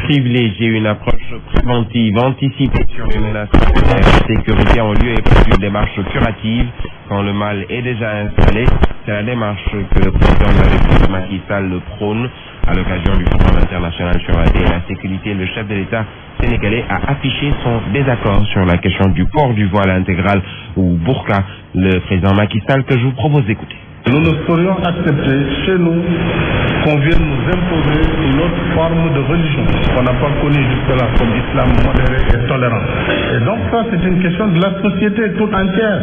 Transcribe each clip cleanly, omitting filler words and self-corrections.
privilégier une approche préventive, anticipée sur les menaces de sécurité en lieu et place d'une démarche curative quand le mal est déjà installé. C'est la démarche que le président de la République Macky Sall prône à l'occasion du Forum international sur la paix et la sécurité. Le chef de l'État sénégalais a affiché son désaccord sur la question du port du voile intégral ou burqa. Le président Macky Sall que je vous propose d'écouter. Nous ne saurions accepter chez nous qu'on vienne nous imposer une autre forme de religion qu'on n'a pas connue jusque-là comme islam modéré et tolérant. Et donc ça, c'est une question de la société toute entière.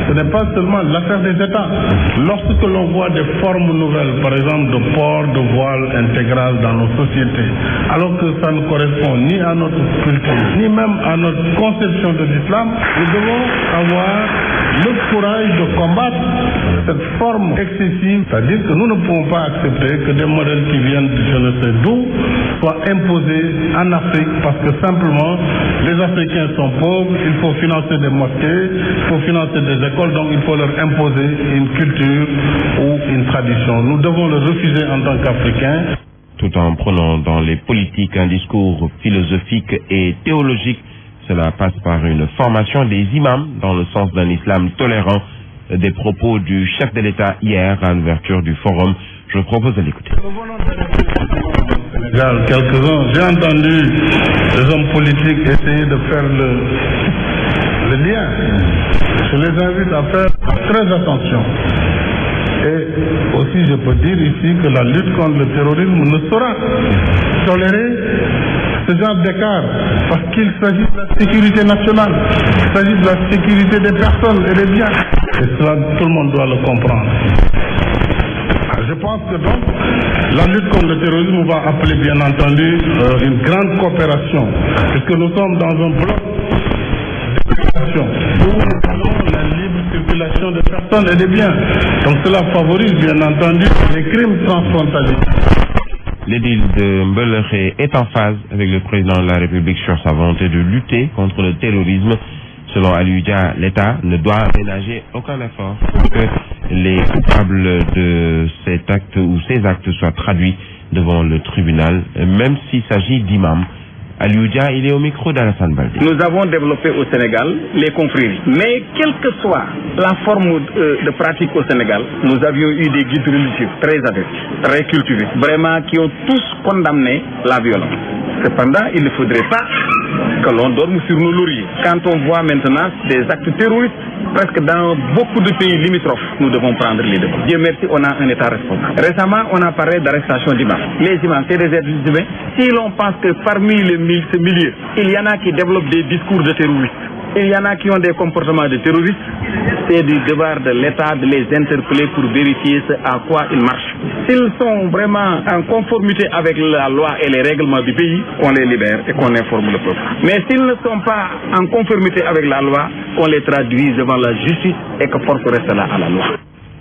Ce n'est pas seulement l'affaire des États. Lorsque l'on voit des formes nouvelles, par exemple de port de voile intégral dans nos sociétés, alors que ça ne correspond ni à notre culture, ni même à notre conception de l'islam, nous devons avoir le courage de combattre cette forme excessive, c'est-à-dire que nous ne pouvons pas accepter que des modèles qui viennent de je ne sais d'où soient imposés en Afrique parce que simplement les Africains sont pauvres, il faut financer des mosquées, il faut financer des écoles, donc il faut leur imposer une culture ou une tradition. Nous devons le refuser en tant qu'Africains. Tout en prenant dans les politiques un discours philosophique et théologique, cela passe par une formation des imams dans le sens d'un islam tolérant. Des propos du chef de l'État hier à l'ouverture du forum. Je propose de l'écouter. Quelques-uns, j'ai entendu les hommes politiques essayer de faire le lien. Je les invite à faire très attention. Et aussi, je peux dire ici que la lutte contre le terrorisme ne sera tolérée ce genre d'écart, parce qu'il s'agit de la sécurité nationale, il s'agit de la sécurité des personnes et des biens. Et cela, tout le monde doit le comprendre. Je pense que donc, la lutte contre le terrorisme va appeler bien entendu une grande coopération, puisque nous sommes dans un bloc de coopération où nous avons la libre circulation des personnes et des biens. Donc cela favorise bien entendu les crimes transfrontaliers. L'édile de Mbelleré est en phase avec le président de la République sur sa volonté de lutter contre le terrorisme. Selon Alioudia, l'État ne doit ménager aucun effort pour que les coupables de cet acte ou ces actes soient traduits devant le tribunal, même s'il s'agit d'imams. Alioudia, il est au micro d'Alassane Baldé. Nous avons développé au Sénégal les confréries. Mais quelle que soit la forme de pratique au Sénégal, nous avions eu des guides religieux très adeptes, très cultivés, vraiment qui ont tous condamné la violence. Cependant, il ne faudrait pas que l'on dorme sur nos lauriers. Quand on voit maintenant des actes terroristes, presque dans beaucoup de pays limitrophes, nous devons prendre les devants. Dieu merci, on a un État responsable. Récemment, on a parlé d'arrestation d'imams. Les imams, c'est des êtres humains. Si l'on pense que parmi ces milliers, il y en a qui développent des discours de terroristes, il y en a qui ont des comportements de terroristes, c'est du devoir de l'État de les interpeller pour vérifier à quoi ils marchent. S'ils sont vraiment en conformité avec la loi et les règlements du pays, qu'on les libère et qu'on informe le peuple. Mais s'ils ne sont pas en conformité avec la loi, qu'on les traduise devant la justice et que force reste là à la loi.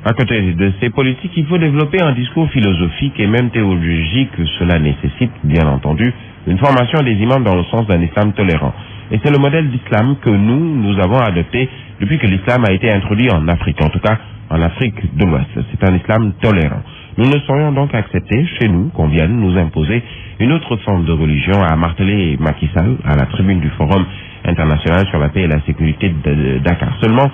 À côté de ces politiques, il faut développer un discours philosophique et même théologique. Cela nécessite, bien entendu, une formation des imams dans le sens d'un islam tolérant. Et c'est le modèle d'islam que nous avons adopté depuis que l'islam a été introduit en Afrique, en tout cas en Afrique de l'Ouest. C'est un islam tolérant. Nous ne saurions donc accepter chez nous qu'on vienne nous imposer une autre forme de religion, a martelé Macky Sall à la tribune du Forum international sur la paix et la sécurité de Dakar. Seulement,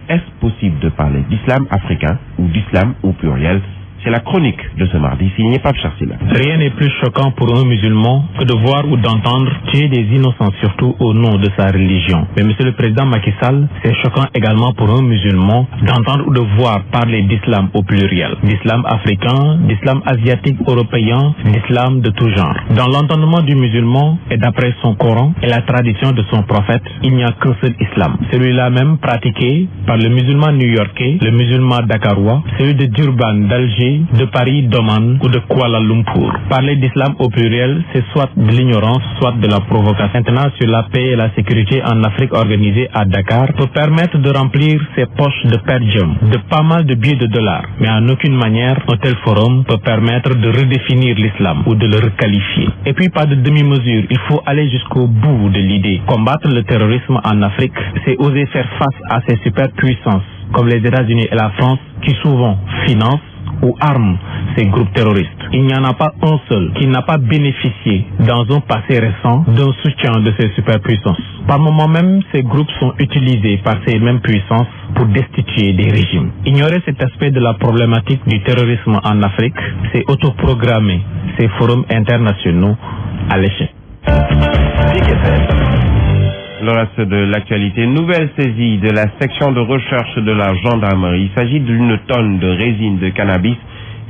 est-ce possible de parler d'islam africain ou d'islam au pluriel? C'est la chronique de ce mardi, signée Pape Charsila. Rien n'est plus choquant pour un musulman que de voir ou d'entendre tuer des innocents, surtout au nom de sa religion. Mais monsieur le président Macky Sall, c'est choquant également pour un musulman d'entendre ou de voir parler d'islam au pluriel. D'islam africain, d'islam asiatique, européen, d'islam de tout genre. Dans l'entendement du musulman et d'après son Coran et la tradition de son prophète, il n'y a qu'un seul islam. Celui-là même pratiqué par le musulman new-yorkais, le musulman dakarois, celui de Durban, d'Alger, de Paris, d'Oman ou de Kuala Lumpur. Parler d'islam au pluriel, c'est soit de l'ignorance, soit de la provocation. Maintenant, sur la paix et la sécurité en Afrique organisée à Dakar, peut permettre de remplir ses poches de per diem, de pas mal de billets de dollars. Mais en aucune manière, un tel forum peut permettre de redéfinir l'islam ou de le requalifier. Et puis, pas de demi-mesure, il faut aller jusqu'au bout de l'idée. Combattre le terrorisme en Afrique, c'est oser faire face à ces superpuissances, comme les États-Unis et la France, qui souvent financent ou arment ces groupes terroristes. Il n'y en a pas un seul qui n'a pas bénéficié dans un passé récent d'un soutien de ces superpuissances. Par moments même, ces groupes sont utilisés par ces mêmes puissances pour destituer des régimes. Ignorer cet aspect de la problématique du terrorisme en Afrique, c'est autoprogrammer ces forums internationaux à l'échec. Le reste de l'actualité, nouvelle saisie de la section de recherche de la gendarmerie. Il s'agit d'une tonne de résine de cannabis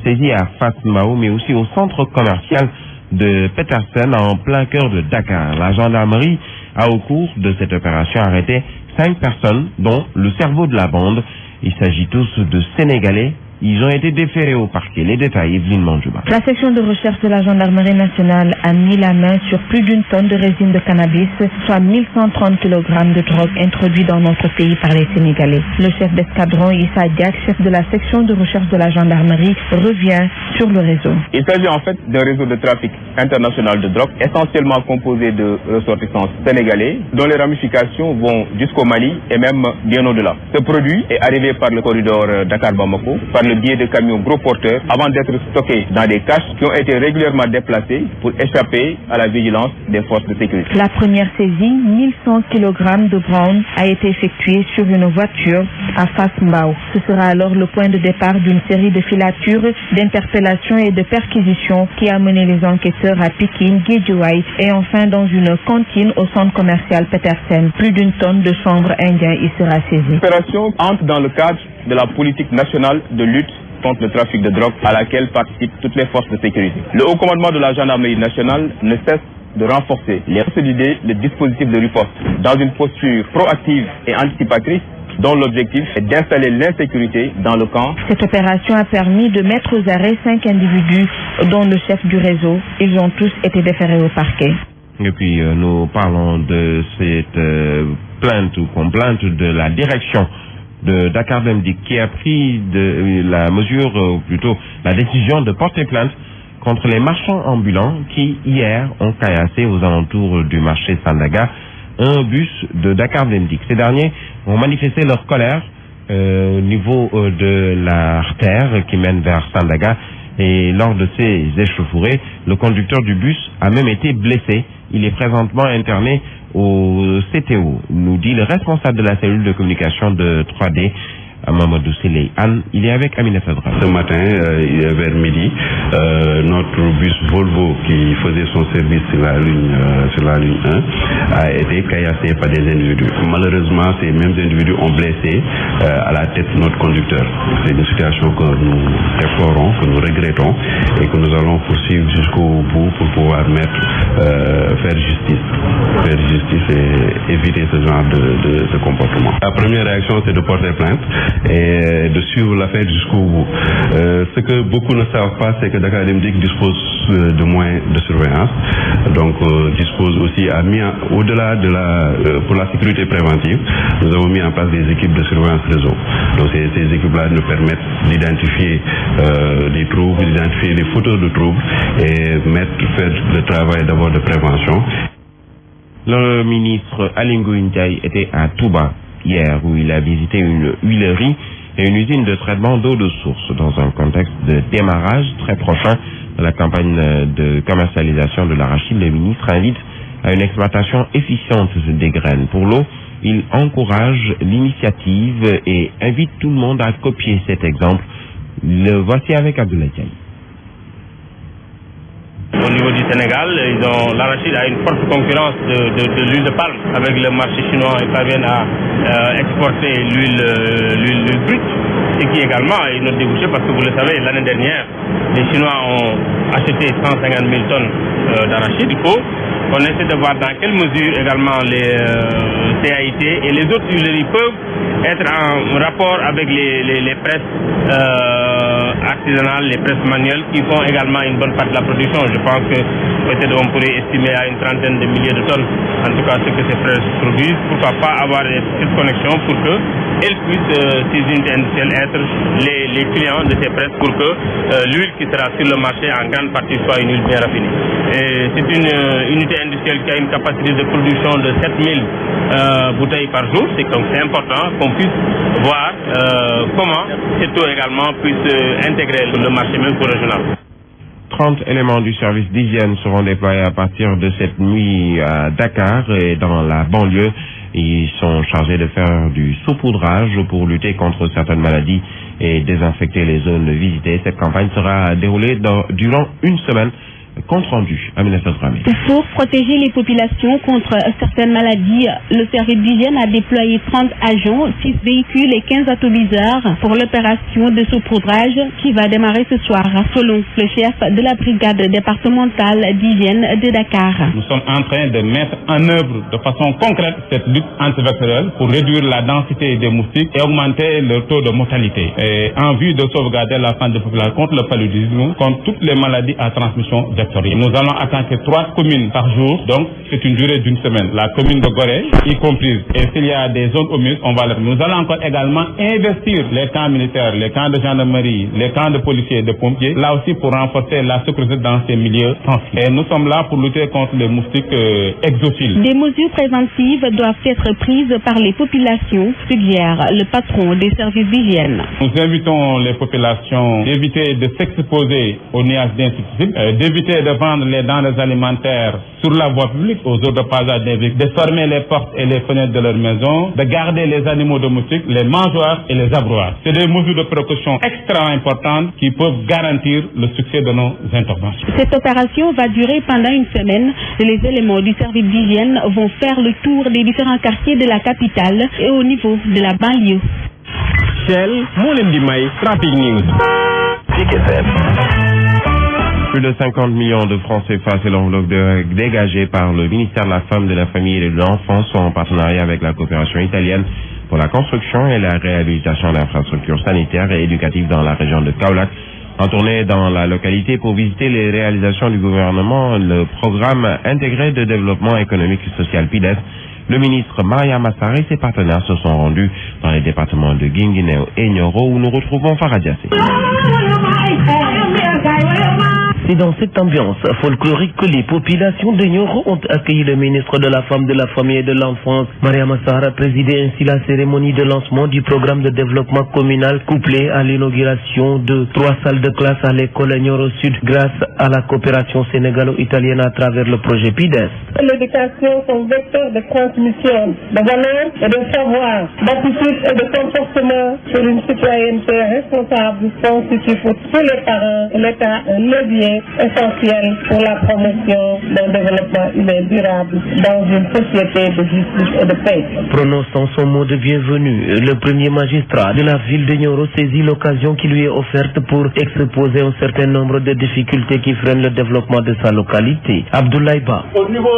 saisie à Fass Mbao, mais aussi au centre commercial de Petersen en plein cœur de Dakar. La gendarmerie a au cours de cette opération arrêté 5 personnes, dont le cerveau de la bande. Il s'agit tous de Sénégalais. Ils ont été déférés au parquet. Les détails, Evelyne Manjouba. La section de recherche de la gendarmerie nationale a mis la main sur plus d'une tonne de résine de cannabis, soit 1130 kg de drogue introduits dans notre pays par les Sénégalais. Le chef d'escadron, Issa Diak, chef de la section de recherche de la gendarmerie, revient sur le réseau. Il s'agit en fait d'un réseau de trafic international de drogue, essentiellement composé de ressortissants sénégalais, dont les ramifications vont jusqu'au Mali et même bien au-delà. Ce produit est arrivé par le corridor Dakar-Bamako, par le biais de camions gros porteurs, avant d'être stockés dans des caches qui ont été régulièrement déplacées pour échapper à la vigilance des forces de sécurité. La première saisie, 1100 kg de brown, a été effectuée sur une voiture à Fass Mbao. Ce sera alors le point de départ d'une série de filatures, d'interpellations et de perquisitions qui a mené les enquêteurs à Pikine, Guédiawaye et enfin dans une cantine au centre commercial Petersen. Plus d'une tonne de chanvre indien y sera saisie. L'opération entre dans le cadre de la politique nationale de lutte contre le trafic de drogue à laquelle participent toutes les forces de sécurité. Le haut commandement de la gendarmerie nationale ne cesse de renforcer et consolider le dispositif de riposte dans une posture proactive et anticipatrice dont l'objectif est d'installer l'insécurité dans le camp. Cette opération a permis de mettre aux arrêts 5 individus, dont le chef du réseau. Ils ont tous été déférés au parquet. Et puis nous parlons de cette plainte ou complainte de la direction de Dakar Demdik qui a pris la mesure, ou plutôt la décision de porter plainte contre les marchands ambulants qui hier ont caillassé aux alentours du marché Sandaga un bus de Dakar Demdik. Ces derniers ont manifesté leur colère au niveau de l'artère qui mène vers Sandaga et lors de ces échauffourées, le conducteur du bus a même été blessé. Il est présentement interné au CTO, nous dit le responsable de la cellule de communication de 3D, Mamadou Sélé Anne. Il est avec Aminata Dra. Ce matin, vers midi, notre bus Volvo qui faisait son service sur la ligne 1 a été caillassé par des individus. Malheureusement, ces mêmes individus ont blessé à la tête notre conducteur. C'est une situation que nous déplorons, que nous regrettons et que nous allons poursuivre jusqu'au bout pour pouvoir faire justice et éviter ce genre de comportement. La première réaction, c'est de porter plainte et de suivre l'affaire jusqu'au bout. Ce que beaucoup ne savent pas, c'est que Dakar Demdik dispose de moyens de surveillance, donc dispose aussi, au-delà de pour la sécurité préventive, nous avons mis en place des équipes de surveillance réseau. Donc ces équipes-là nous permettent d'identifier des troubles, d'identifier des fauteurs de troubles et faire le travail d'abord de prévention. Le ministre Aly Ngouille Ndiaye était à Touba hier où il a visité une huilerie et une usine de traitement d'eau de source dans un contexte de démarrage très prochain de la campagne de commercialisation de l'arachide. Le ministre invite à une exploitation efficiente des graines. Pour l'eau, il encourage l'initiative et invite tout le monde à copier cet exemple. Le voici avec Abdoulaye Diaye. Au niveau du Sénégal, l'arachide a une forte concurrence de l'huile de palme. Avec le marché chinois, ils parviennent à exporter l'huile brute, ce qui également est notre débouché parce que vous le savez, l'année dernière, les Chinois ont acheté 150 000 tonnes d'arachide. Il faut qu'on essaie de voir dans quelle mesure également les CAIT et les autres huileries peuvent être en rapport avec les presses artisanales, les presses manuelles qui font également une bonne partie de la production. Je pense que peut-être on pourrait estimer à une trentaine de milliers de tonnes, en tout cas ce que ces presses produisent. Pourquoi pas avoir cette connexion pour qu'elles puissent, ces unités industrielles, être les clients de ces presses pour que l'huile qui sera sur le marché en grande partie soit une huile bien raffinée. C'est une unité industrielle qui a une capacité de production de 7000 bouteilles par jour. C'est important qu'on qu'on puisse voir comment cette eau également puisse intégrer le marché même régional. 30 éléments du service d'hygiène seront déployés à partir de cette nuit à Dakar et dans la banlieue. Ils sont chargés de faire du saupoudrage pour lutter contre certaines maladies et désinfecter les zones visitées. Cette campagne sera déroulée durant une semaine. Compte rendu, Aminata Dramé. Pour protéger les populations contre certaines maladies, le service d'hygiène a déployé 30 agents, 6 véhicules et 15 autoviseurs pour l'opération de saupoudrage qui va démarrer ce soir, selon le chef de la brigade départementale d'hygiène de Dakar. Nous sommes en train de mettre en œuvre de façon concrète cette lutte antibactérielle pour réduire la densité des moustiques et augmenter leur taux de mortalité. Et en vue de sauvegarder la santé de la population contre le paludisme, contre toutes les maladies à transmission vectorielle. Nous allons attaquer 3 communes par jour, donc c'est une durée d'une semaine. La commune de Gorée, y comprise. Et s'il y a des zones humides, on va les... Nous allons encore également investir les camps militaires, les camps de gendarmerie, les camps de policiers et de pompiers, là aussi pour renforcer la sécurité dans ces milieux sensibles. Et nous sommes là pour lutter contre les moustiques exophiles. Des mesures préventives doivent être prises par les populations, suggère le patron des services d'hygiène. Nous invitons les populations d'éviter de s'exposer aux nuages d'insecticides, d'éviter de vendre les denrées alimentaires sur la voie publique aux heures de passage des véhicules, de fermer les portes et les fenêtres de leur maison, de garder les animaux domestiques, les mangeoires et les abreuvoirs. C'est des mesures de précaution extrêmement importantes qui peuvent garantir le succès de nos interventions. Cette opération va durer pendant une semaine. Les éléments du service d'hygiène vont faire le tour des différents quartiers de la capitale et au niveau de la banlieue. Shell, Traffic News. Plus de 50 millions de francs CFA, c'est l'enveloppe dégagée par le ministère de la Femme, de la Famille et de l'Enfance en partenariat avec la coopération italienne pour la construction et la réhabilitation d'infrastructures sanitaires et éducatives dans la région de Kaolack. En tournée dans la localité pour visiter les réalisations du gouvernement, le programme intégré de développement économique et social PIDES, le ministre Mariama Sarr et ses partenaires se sont rendus dans les départements de Guinguinéo et Nioro où nous retrouvons Farah Diassé. C'est dans cette ambiance folklorique que les populations de Nioro ont accueilli le ministre de la Femme, de la Famille et de l'Enfance. Mariama Sarr a présidé ainsi la cérémonie de lancement du programme de développement communal couplé à l'inauguration de 3 salles de classe à l'école Nioro Sud grâce à la coopération sénégalo-italienne à travers le projet PIDES. L'éducation comme vecteur de transmission de valeurs et de savoir, d'attitude et de comportement sur une citoyenneté responsable constitue pour tous les parents et l'État un levier essentiel pour la promotion d'un développement humain durable dans une société de justice et de paix. Prononçant son mot de bienvenue, le premier magistrat de la ville de Nioro saisit l'occasion qui lui est offerte pour exposer un certain nombre de difficultés qui freinent le développement de sa localité. Abdoulaye Ba. Au niveau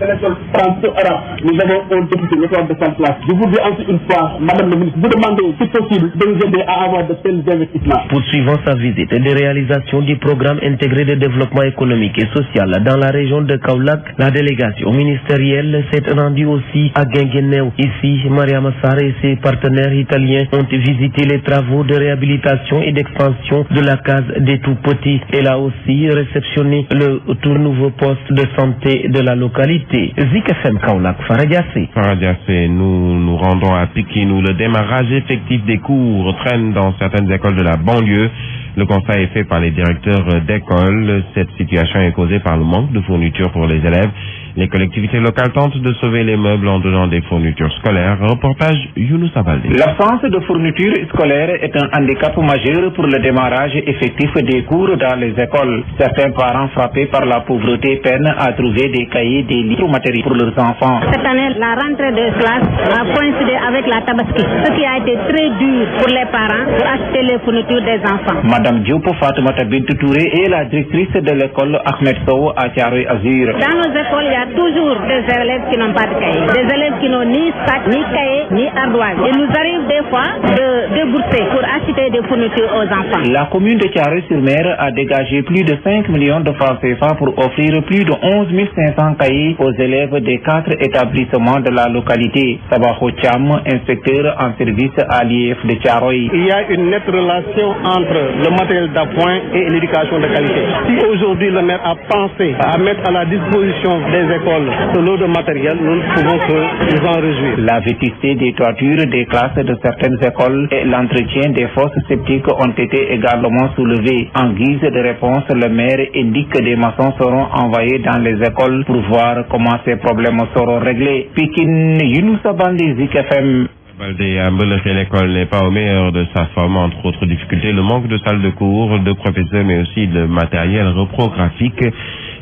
de l'école franco-arabe, nous avons un député de 100 places. Je vous dis encore une fois, Madame la ministre, vous demandez si possible de nous aider à avoir de tels investissements. Poursuivant sa visite des réalisations du programme intégré de développement économique et social dans la région de Kaolack, la délégation ministérielle s'est rendue aussi à Guinguinéo. Ici, Mariama Sarr et ses partenaires italiens ont visité les travaux de réhabilitation et d'expansion de la case des tout-petits. Elle a aussi réceptionné le tout nouveau poste de santé de la localité. Zik FM Kaolack, Farah Diassé. Farah Diassé, nous rendons à Pikine où le démarrage effectif des cours traîne dans certaines écoles de la banlieue. Le constat est fait par les directeurs d'école. Cette situation est causée par le manque de fournitures pour les élèves. Les collectivités locales tentent de sauver les meubles en donnant des fournitures scolaires. Reportage Younous Abaldé. L'absence de fournitures scolaires est un handicap majeur pour le démarrage effectif des cours dans les écoles. Certains parents frappés par la pauvreté peinent à trouver des cahiers, des livres matériels pour leurs enfants. Cette année, la rentrée de classe a coïncidé avec la Tabaski, ce qui a été très dur pour les parents pour acheter les fournitures des enfants. Madame Diop Fatoumata Bintou Touré est la directrice de l'école Ahmed Sow à Thiaroye Azur. Dans nos écoles, il y a toujours des élèves qui n'ont pas de cahier, des élèves qui n'ont ni sac, ni cahier, ni ardoise. Il nous arrive des fois de débourser pour acheter des fournitures aux enfants. La commune de Thiaroye-sur-Mer a dégagé plus de 5 millions de francs CFA pour offrir plus de 11 500 cahiers aux élèves des 4 établissements de la localité. Sabaho Cham, inspecteur en service à l'IEF de Thiaroye. Il y a une nette relation entre le matériel d'appoint et l'éducation de qualité. Si aujourd'hui le maire a pensé à mettre à la disposition des écoles ce lot de matériel, nous ne pouvons que nous en réjouir. La vétusté des toitures des classes de certaines écoles et l'entretien des fosses septiques ont été également soulevés. En guise de réponse, le maire indique que des maçons seront envoyés dans les écoles pour voir comment ces problèmes seront réglés. Pikine, Younoussa Baldé, Zik FM. Baldé, à Mbeleké, l'école n'est pas au meilleur de sa forme, entre autres difficultés, le manque de salles de cours, de professeurs, mais aussi de matériel reprographique.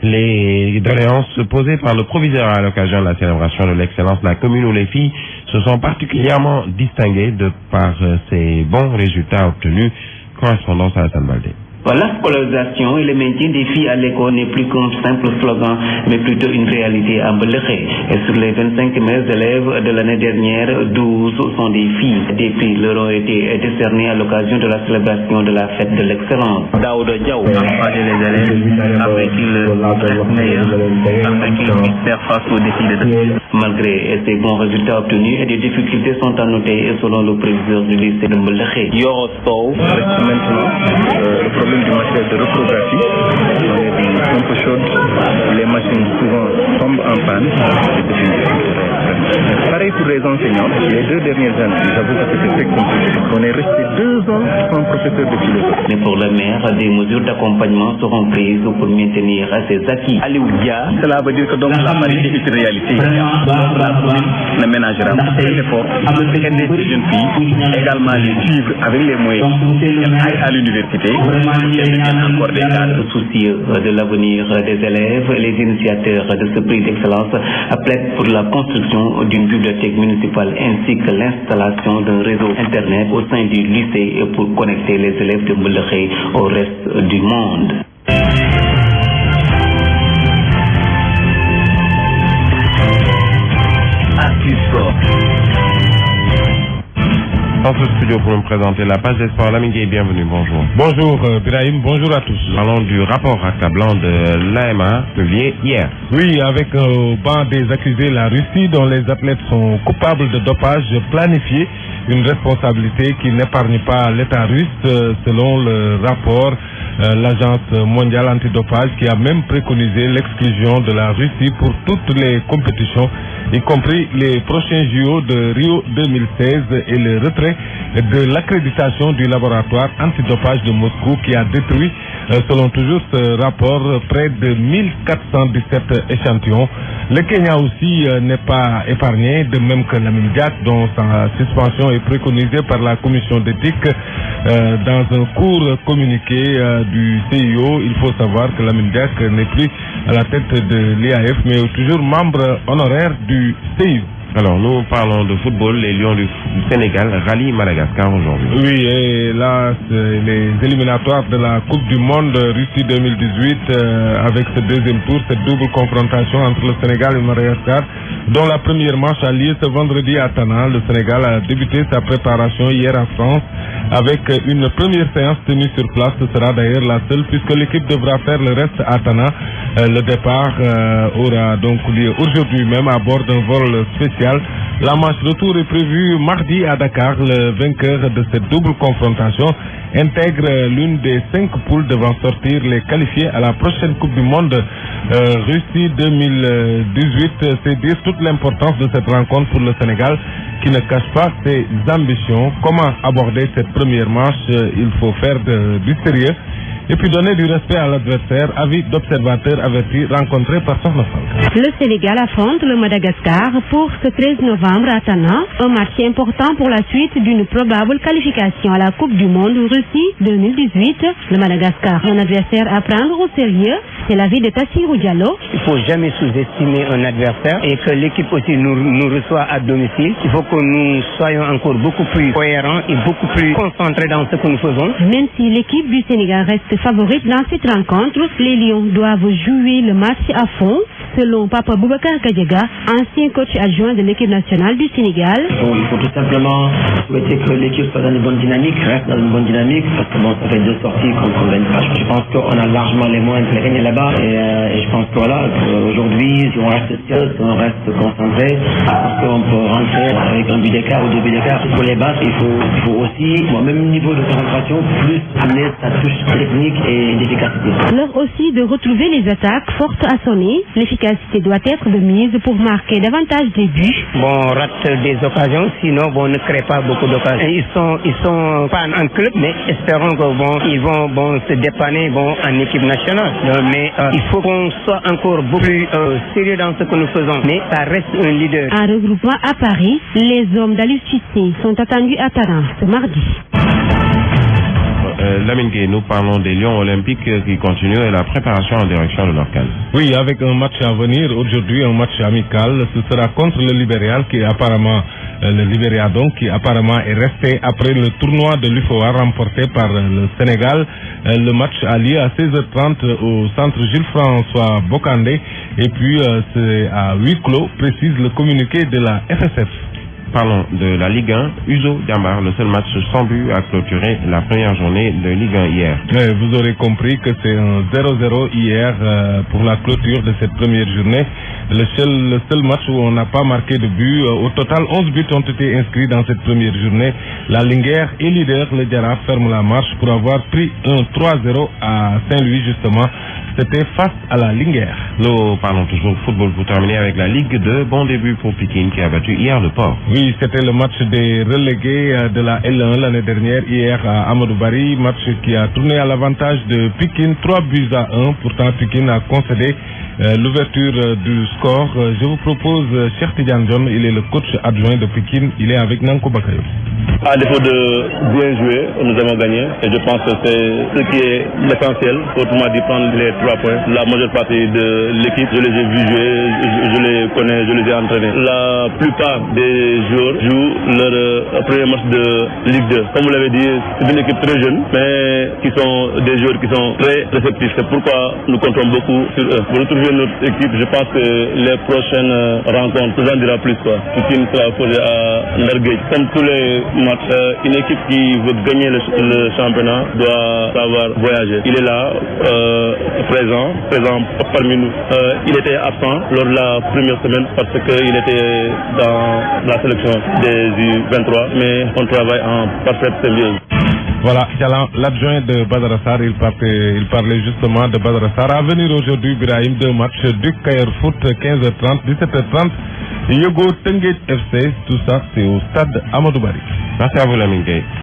Les doléances posées par le proviseur à l'occasion de la célébration de l'excellence de la commune où les filles se sont particulièrement distinguées de par ces bons résultats obtenus. Correspondance à Hassan Baldé. La scolarisation et le maintien des filles à l'école n'est plus qu'un simple slogan, mais plutôt une réalité à Mbeleké. Et sur les 25 meilleurs élèves de l'année dernière, 12 sont des filles. Des prix leur ont été décernés à l'occasion de la célébration de la fête de l'excellence. Daouda Diaw a encouragé les élèves afin qu'ils restent meilleurs, afin qu'ils puissent faire face aux défis de demain. Malgré ces bons résultats obtenus, des difficultés sont à noter selon le président du lycée de Mbeleké. Yoro Sow. Maintenant, le problème du matériel de reprographie, on est un peu chaud, les machines souvent tombent en panne. Pareil pour les enseignants, les 2 dernières années, j'avoue que c'était très compliqué. On est resté 2 ans sans professeur de philosophie. Mais pour le maire, des mesures d'accompagnement seront prises pour maintenir ces acquis. Aliou Dia. Cela veut dire que donc la parité est une réalité. La commune ne ménagera pas très fort pour aider ces jeunes filles, également les suivre avec les moyens qu'elles aillent à l'université. Encore des cadres. Soucieux de l'avenir des élèves, les initiateurs de ce prix d'excellence appellent pour la construction d'une bibliothèque municipale ainsi que l'installation d'un réseau internet au sein du lycée pour connecter les élèves de Mbeleké au reste du monde. Dans ce studio pour nous présenter la page des sports, Lamine, bienvenue, bonjour. Bonjour Brahim, bonjour à tous. Parlons du rapport accablant de l'AMA publié hier. Oui, avec au banc des accusés la Russie dont les athlètes sont coupables de dopage planifié, une responsabilité qui n'épargne pas l'État russe selon le rapport. L'agence mondiale antidopage qui a même préconisé l'exclusion de la Russie pour toutes les compétitions, y compris les prochains JO de Rio 2016 et le retrait de l'accréditation du laboratoire antidopage de Moscou qui a détruit, selon toujours ce rapport, près de 1417 échantillons. Le Kenya aussi n'est pas épargné, de même que Lamine Diack, dont sa suspension est préconisée par la commission d'éthique. Dans un court communiqué du CIO, il faut savoir que Lamine Diack n'est plus à la tête de l'IAF, mais toujours membre honoraire du CIO. Alors, nous parlons de football. Les Lions du Sénégal rallient Madagascar aujourd'hui. Oui, et là, c'est les éliminatoires de la Coupe du Monde Russie 2018 avec ce deuxième tour, cette double confrontation entre le Sénégal et Madagascar, dont la première manche a lieu ce vendredi à Tana. Le Sénégal a débuté sa préparation hier en France avec une première séance tenue sur place. Ce sera d'ailleurs la seule puisque l'équipe devra faire le reste à Tana. Le départ aura donc lieu aujourd'hui même à bord d'un vol spécial. La manche retour est prévue mardi à Dakar. Le vainqueur de cette double confrontation intègre l'une des 5 poules devant sortir les qualifiés à la prochaine Coupe du Monde Russie 2018. C'est dire toute l'importance de cette rencontre pour le Sénégal qui ne cache pas ses ambitions. Comment aborder cette première manche? Il faut faire du sérieux et puis donner du respect à l'adversaire, avis d'observateurs avertis rencontrés par son enfant. Le Sénégal affronte le Madagascar pour ce 13 novembre à Tana, un match important pour la suite d'une probable qualification à la Coupe du Monde Russie 2018. Le Madagascar, un adversaire à prendre au sérieux, c'est l'avis de Tassirou Diallo. Il ne faut jamais sous-estimer un adversaire et que l'équipe aussi nous reçoit à domicile. Il faut que nous soyons encore beaucoup plus cohérents et beaucoup plus concentrés dans ce que nous faisons. Même si l'équipe du Sénégal reste favorite dans cette rencontre, les Lions doivent jouer le match à fond, selon Papa Boubacar Kadiaga, ancien coach adjoint de l'équipe nationale du Sénégal. Il faut tout simplement souhaiter que l'équipe soit dans une bonne dynamique, reste dans une bonne dynamique, parce que ça fait 2 sorties contre 24. Je pense qu'on a largement les moyens de gagner là-bas, et je pense que voilà, aujourd'hui, si on reste sérieux, si on reste concentré, je pense qu'on peut rentrer avec un but d'écart ou 2 buts d'écart. Pour les battre, il faut aussi, au même niveau de concentration, plus amener sa touche technique technique et d'efficacité. L'heure aussi de retrouver les attaques fortes à sonner. L'efficacité doit être de mise pour marquer davantage des buts. Bon, on rate des occasions, sinon bon, on ne crée pas beaucoup d'occasions. Ils sont pas en club, mais espérons que ils vont se dépanner en équipe nationale. Mais il faut qu'on soit encore beaucoup plus sérieux dans ce que nous faisons. Mais ça reste un leader. Un regroupement à Paris, les hommes d'Aliou Cissé sont attendus à Tarin ce mardi. Lamine Gueye, nous parlons des Lions olympiques qui continuent et la préparation en direction de leur CAN. Oui, avec un match à venir aujourd'hui, un match amical, ce sera contre le Libéria qui apparemment est resté après le tournoi de l'UFOA remporté par le Sénégal. Le match a lieu à 16h30 au centre Jules-François Bocandé et puis c'est à huis clos, précise le communiqué de la FSF. Parlons de la Ligue 1. Uzo Diambar, le seul match sans but, a clôturé la première journée de Ligue 1 hier. Vous aurez compris que c'est un 0-0 hier pour la clôture de cette première journée. Le seul match où on n'a pas marqué de but. Au total, 11 buts ont été inscrits dans cette première journée. La Linguère est leader. Le Diarra ferme la marche pour avoir pris un 3-0 à Saint-Louis justement. C'était face à la Linguère. Nous parlons toujours football pour terminer avec la Ligue 2. Bon début pour Pikine qui a battu hier le Port. Oui, c'était le match des relégués de la L1 l'année dernière, hier à Amadou Barry. Match qui a tourné à l'avantage de Pikine, 3-1. Pourtant, Pikine a concédé l'ouverture du score. Je vous propose Cheikh Tidiane John, il est le coach adjoint de Pikine. Il est avec Nanko Bakayo. À défaut de bien jouer, nous avons gagné et je pense que c'est ce qui est l'essentiel. Autrement dit, prendre les 3 points. La majeure partie de l'équipe, je les ai vus jouer, je les connais, je les ai entraînés. La plupart des joueurs jouent leur premier match de Ligue 2. Comme vous l'avez dit, c'est une équipe très jeune, mais qui sont des joueurs qui sont très réceptifs. C'est pourquoi nous comptons beaucoup sur eux. Pour retrouver notre équipe, je pense que les prochaines rencontres nous en dira plus. Pikine sera posé à Nerguej. Comme tous les matchs, une équipe qui veut gagner le championnat doit savoir voyager. Il est là, présent parmi nous. Il était absent lors de la première semaine parce qu'il était dans la sélection des U23, mais on travaille en parfaite symbiose. Voilà, l'adjoint de Badara Sarr, il parlait justement de Badara Sarr. À venir aujourd'hui, Birahim, 2 matchs du Caire Foot, 15h30, 17h30. Yogo Tenguet FC, tout ça c'est au stade Amadou Barry. Merci à vous, Lamine Gueye.